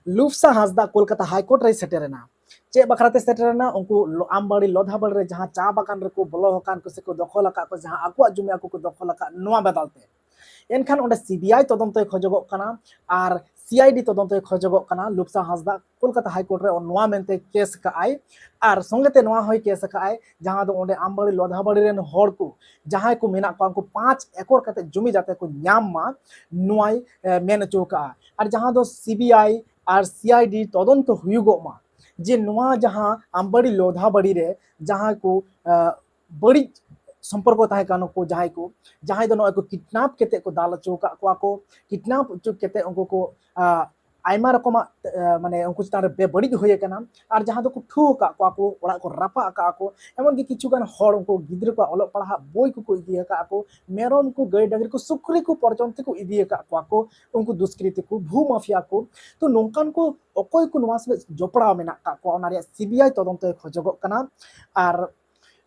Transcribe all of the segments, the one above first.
लुफ्सा Hansda Kolkata high court रे सेटेरना चे बखराते सेटेरना उनको आमबाड़ी लोधाबाड़ी रे जहां चा बागान रे को बोलो हकान को से को दखल आका को जहां आकुआ जुमी आकु को दखल आका नोआ बदलते एनखान ओंडे सीबीआई तदंतय खोजगोग काना आर सीआईडी तदंतय खोजगोग काना लुफ्सा हांसदा कोलकाता हाईकोर्ट रे नोआ मेनते केस का आय आर संगेते नोआ होय केस का आय जहां दो ओंडे आमबाड़ी लोधाबाड़ी रेन होड़ को जहां को मेना को 5 एकड़ कते जमी जाते को न्याम मा नोआय मेन चौका आर जहां दो सीबीआई और सीआईडी तदंत हुयुगो मा जे नोआ जहां आमबाड़ी लोधाबाड़ी रे जहां को बड़ी संपर्क ताहे कानो को जहां दो को किडनैप केते को दाल चौका को किडनैप चुक केते उनको को आयमा रकम माने उनको चितान रे बेबड़ी होय काना और जहां दो को ठू का को ओरा को रापा का को एमन की किछु गान हड़ उनको गिद्र को ऑलो पढ़ा बोई को इदी का को मेरम को गई डगरी को सुक्री को पर्यंत को इदी का को उनको दुष्कृति को भू माफिया को तो नोंकान को अकोय को नवास में जोपड़ा मेना का को ओना रे सीबीआई तदंत खोजगो काना और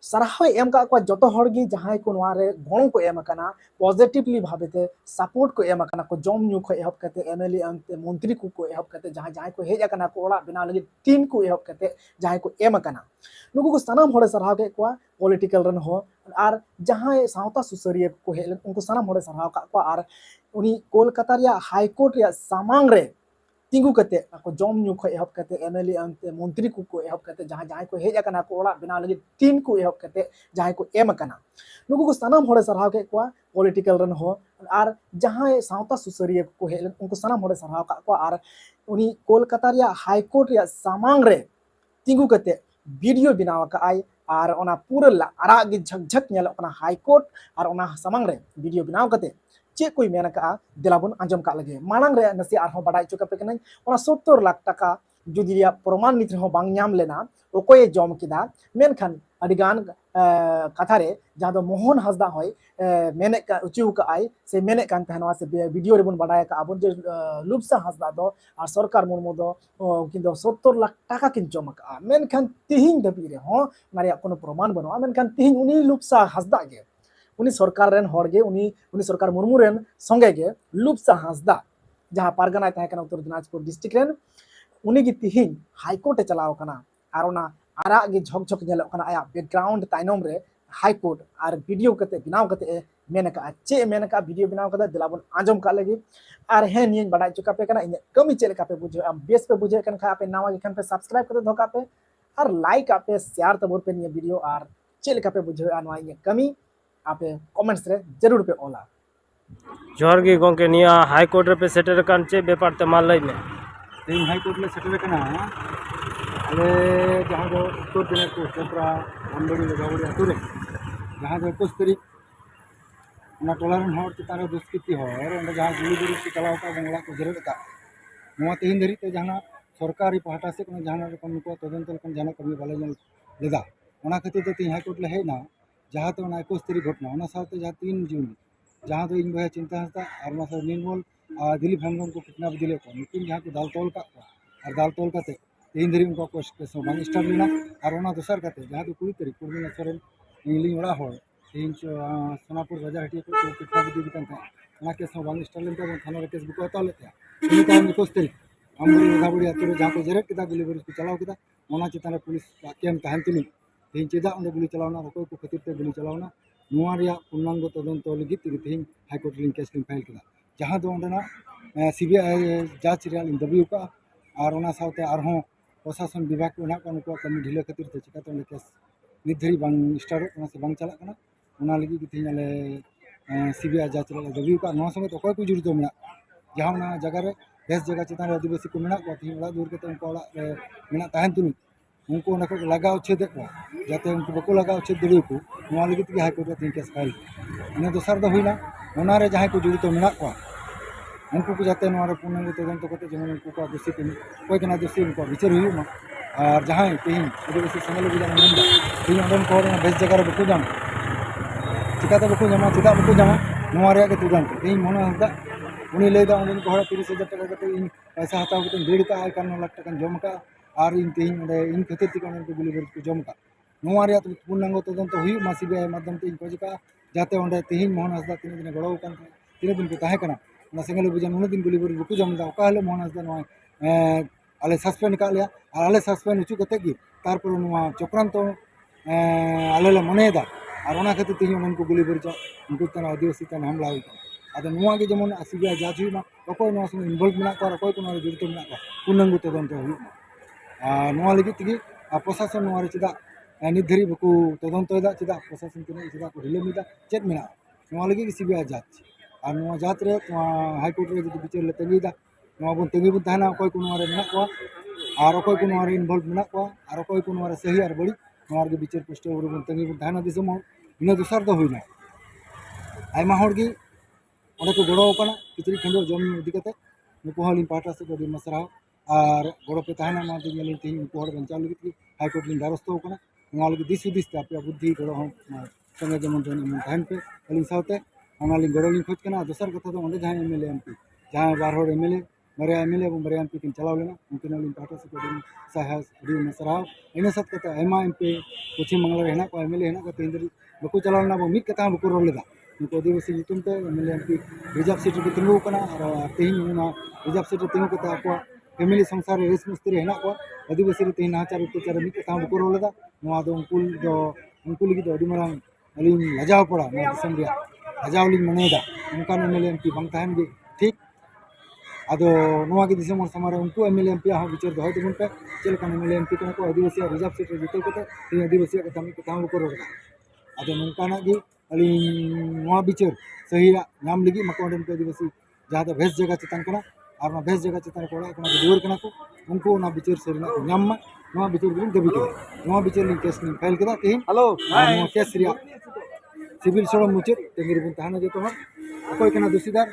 सराह एम का जो हड़गी जहां को गण को एम पॉजिटिवली भावेते सपोर्ट को एम को जम न्यू को एहब करते एमएलए मंत्री को एहब करते जहां जहां को हेज को ओड़ा बना लगे टीम को एहब करते जहां को एम नुकु को सानाम हड़े सराह के पॉलिटिकल रन हो और जहां सावता सुसरिया को हेज उनको सानाम हड़े सराह का और उनी कोलकाता रिया हाईकोर्ट रिया सामांग रे तिंगू कते को जम न्यू को एहब करते एमएलए मंत्री को एहब करते जहां जहां को हेज को ओड़ा बना लगे टीम को एहब करते जहां को एम नुकु को सानाम हड़े सराह के पॉलिटिकल रन हो और जहां सावता सुसरिया को हेज उनको सानाम हड़े सराह का और उनी कोलकाता रिया हाईकोर्ट रिया सामांग रे तिंगू कते वीडियो बनाव का आय और ओना पूरा आराग झकझक नेलोग हाईकोर्ट और ओना सामांग रे वीडियो बनाव कते चे कोई मेन का दिलाबन आंजम का लगे मांग रे नसे आरहों बाडाय चुका पे कना 70 लाख टाका जुदी प्रमाण नित हो बांग नाम लेना ओकोय जम किदा मेनखान अडिगान कथा रे जहां दो मोहन हांसदा होय मेने का उचिउ का आय से मेने कान तहनवा से वीडियो रे बन बाडाय का आबन जे लुप्सा हांसदा दो और सरकार मुर्मु दो किंतु 70 लाख टाका किन जम का मेनखान तिहिं दबी रे हो मारे कोनो प्रमाण बनो मेनखान तिहिं उनी लुप्सा हांसदा गे उनी सरकार रेन हड़गे उनी सरकार मुर्मू रेन संगे गे लुप्सा हांसदा जहां पारगना तहे कना उत्तर दिनाजपुर डिस्ट्रिक्ट रेन उनी गी तिहिं हाईकोर्ट चलाव कना और ओना आरा गे झकझक नेलोग कना आया बैकग्राउंड ताइनम रे हाईकोर्ट और वीडियो कते बनाव कते मेन का चे मेन का वीडियो बनाव कते दिलाबन आंजम का लगी और हे नियन बडाय चुका पे कना इन कमी चेल का पे बुझे am बेस पे बुझे कन खा पे नावा के पे सब्सक्राइब कते धोका पे और लाइक आपे शेयर तबोर पे निय वीडियो और चेल का पे बुझे अनवा इन कमी आपे कमेंट्स रे जरूर पे ओला जोहर गे गोंके निया हाईकोर्ट पे सेटर कान चे बेपार ते मा लई में इन हाईकोर्ट ले सेटर कना अले जहां दो उत्तर दिनाजपुर चोपड़ा आमबाड़ी लोधाबाड़ी आतु रे जहां दो 21 तारीख ना टोलारन हर चितान दुष्कृति हर ओंडे जहां गुली गुली के चलाव का बंगला को जरेड का नोआ तीन धरी ते जहां सरकारी पहाटा से कोनो जहां रकम को तदंत लकन जहां कमी बाले जन लेदा ओना खातिर ते तीन हाईकोर्ट ले हेना जहां तो 21 तारीख घटना ओना साथे जहां 3 जून जहां तो इन बहे चिंता हस्ता और ओना से निर्मल दिलीप हेम्ब्रम को कितना दिले को लेकिन जहां को दाल तोल का और दाल तोल का तीन धरी उनको को केस बांग स्टार्ट लेना और ओना दोसर का जहां तो 20 तारीख पूर्णिया सोरेन इंगलिंग ओड़ा हो तीन सोनापुर बाजार हटिया को कितना दी कन था ओना केस बांग स्टार्ट लेन थाना रे केस बुक हता लेते इन टाइम 21 तारीख आमबाड़ी लोधाबाड़ी आतु रे जहां को जरेट किदा गुली गुली को चलाव किदा ओना चितान पुलिस केम तहन तुली तीन चेदा उन्हें गुली चलावना रकोय को खातिर ते गुली चलावना नुआ रिया पूर्णांग तदंत लगी तीन हाईकोर्ट लिंग केस लिंग फाइल किदा जहां दो ओंडेना सीबीआई जांच रिया लिंग दबी का और ओना साथे आरहों प्रशासन विभाग को ना उनको कमी ढिले खातिर ते चिकाते ओंडे केस नित धरी बांग स्टार्ट ओना से बांग चला कना ओना लगी तीन आले सीबीआई जांच रिया दबी का नोआ संगे अकोय को जुड़ित मेना जहां ओना जगह रे बेस जगह चितान आदिवासी को मेना को तीन ओड़ा दूर के उनको ओड़ा मेना तहन तुलु उनको उनको लगाव छेद जाते उनको बको लगाव छेद दड़ी को नोआ लगी के हाईकोर्ट तीन केस फाइल इन दोसर दो हुईना ओना रे जहां को जुड़ित मेना को उनको को जाते नोआ रे पूर्ण तदंत करते जमन उनको को दोषी को कोई कना दोषी उनको विचार हुई और जहां तीन आदिवासी संगल बिजान नंदा तीन ओडन को बेस जगह रे बको जाम चिकाते बको जामा चिदा बको जामा नोआ रे के तुदंत तीन मोना हदा उनी लेदा उन को 30,000 टाका कते इन पैसा हताव कते डेढ़ का 51 लाख टाका जम का और इन तीन इन खातिर ती को गुली गुली को जम का नोआ रे पूर्णांग तदंत हुई मा सीबीआई माध्यम ते इन खोज का जाते ओंडे तीन मोहन हंसदा तीन दिन गड़ो कान तीन दिन को ताहे कना ना संगल बुझान उन दिन गुली गुली को जम दा का हले मोहन हंसदा नोआ आले सस्पेंड का लिया और आले सस्पेंड हचू कते गी तारपर चक्रांत आले ले मनेदा और ओना खातिर तेज उनको गुली बरचा उनको तना आदिवासी तन हमला हुई आदो नुआ के जेमन सीबीआई जांच हुई अकोय नुआ संगे इनवॉल्व मेना को अकोय को नुआ जड़ित मेना को पूर्णांगु तदंत हुई नुआ लगी तगी प्रशासन नुआ रे चदा नित धरी बकु तदंत दा चदा प्रशासन तिना चदा को ढिले मिदा चेत मेना नुआ लगी सीबीआई जांच और नुआ जांच रे हाई कोर्ट रे जदि विचार ले तंगीदा नुआ बन तंगी बन तहना अकोय को नुआ रे मेना को और अकोय को नुआ रे इनवॉल्व मेना को और अकोय को नुआ रे सही और बड़ी नुआ रे विचार पुष्टि और बन तंगी बन तहना दिसम इन दोसर दो हुईना आयमा हर गी ओंडे को गड़ो कना किचरी खंडो जम इदी कते नुको हलिन पाटा से गडी मसरा और गड़ो पे तहना मा ते गेलिन तीन नुको हर बंचाव लगी की हाई कोर्ट लिन दारस्तो कना नुआ लगी दिस उदिस ते आपे बुद्धि गड़ो हम संगे जमन जन तहन पे हलिन सावते ओना लिन गड़ो लिन खोज कना दोसर कथा तो ओंडे जहां एमएलए एमपी जहां बार हर एमएलए मरे एमएलए और मरे एमपी किन चलाव लेना उनके लिन पाटा से गडी साहस डी मसरा इन सब कते एमा एमपी पश्चिम बंगाल हेना को एमएलए हेना को तेंदरी बको चलाव लेना बो मित कथा बको रोल लेदा उनको आदिवासी ᱧᱩᱛᱩᱢ ᱛᱮ एमएलए एमपी रिजर्व सीट ᱨᱮ ᱛᱤᱸᱜᱩ ᱟᱠᱟᱱᱟ और तेहिᱧ ᱚᱱᱟ रिजर्व सीट ᱨᱮ ᱛᱤᱸᱜᱩ ᱠᱟᱛᱮ ᱟᱠᱚᱣᱟᱜ फैमिली संसार ᱨᱮ ᱨᱮᱥ ᱢᱤᱥᱛᱨᱤ ᱦᱮᱱᱟᱜ ᱠᱚᱣᱟ आदिवासी ᱨᱮ ᱛᱮहिᱧ ᱱᱟᱦᱟᱪᱟᱨ ᱚᱛᱛযাচার ᱢᱤᱫ ᱠᱟᱛᱷᱟ ᱵᱟᱠᱚ ᱨᱚᱲ ᱞᱮᱫᱟ ᱱᱚᱣᱟ ᱫᱚ उनको लगी ᱫᱚ ᱟᱹᱰᱤ ᱢᱟᱨᱟᱝ ᱟᱹᱞᱤᱧ ᱞᱟᱡᱟᱣ ᱯᱟᱲᱟ ᱱᱚᱣᱟ ᱫᱤᱥᱚᱢ ᱨᱮᱭᱟᱜ ᱞᱟᱡᱟᱣ ᱞᱤᱧ ᱢᱚᱱᱮᱭᱮᱫᱟ ᱚᱱᱠᱟᱱ एमएलए एमपी ᱵᱟᱝ ᱛᱟᱦᱮᱱ ᱜᱮ ᱴᱷᱤᱠ आदो नोआ के दिसम हर समारे उनको एमएलए एमपी हाँ विचार दो तबन पे चलका एमएलए एमपी कना को आदिवासी रिजर्व सीट रे जिते कते ती आदिवासी के तमी कथा को रोड आदो नोंकाना गी अली नोआ विचार सही नाम लगी मकोंडन पे आदिवासी जहां दो बेस जगह चितान कना और ना बेस जगह चितान कोड़ा कना दुवर कना को उनको ना विचार सरीना को नाम नोआ विचार बिन दबी के नोआ विचार लिन केस नि फाइल कदा ती हेलो नोआ केस रिया सिविल सोडम मुचे तेंगिर बुन ताना जे तो अकोय कना दोषीदार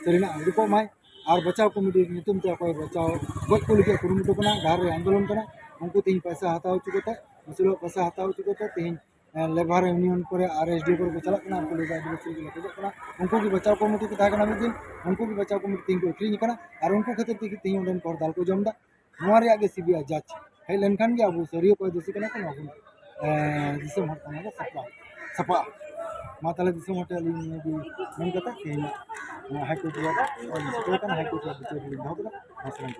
सरीना रिपोर्ट माय और बचाव कमिटी ᱧᱩᱛᱩᱢ ᱛᱮ ᱚᱠᱚᱭ ᱵᱟᱪᱟᱣ ᱜᱚᱡ ᱠᱚ ᱞᱟᱹᱜᱤᱫ ᱠᱩᱨᱩᱢᱩᱴᱩ ᱠᱟᱱᱟ ᱰᱟᱦᱟᱨ ᱨᱮ ᱟᱱᱫᱳᱞᱚᱱ ᱠᱟᱱᱟ उनको तीन पैसा हताव चुके थे मुसलो पैसा हताव चुके थे तीन लेबर यूनियन पर आरएसडी पर चला करना उनको लेकर आदिवासी के लेकर जाना उनको भी बचाव कमिटी को ताकना मिल दिन उनको भी बचाव कमिटी तीन को एक्री करना और उनको खातिर ती तीन उडन पर दाल को जमदा नोआ रे आगे सीबीआई जांच है लेनखान के अब सरियो को दोषी करना को नगुन दिसम हरतना का सपा सपा माताले दिसम होटल में भी मन करता तीन हाई कोर्ट और हाई कोर्ट विचार लिंदा होगा मसलन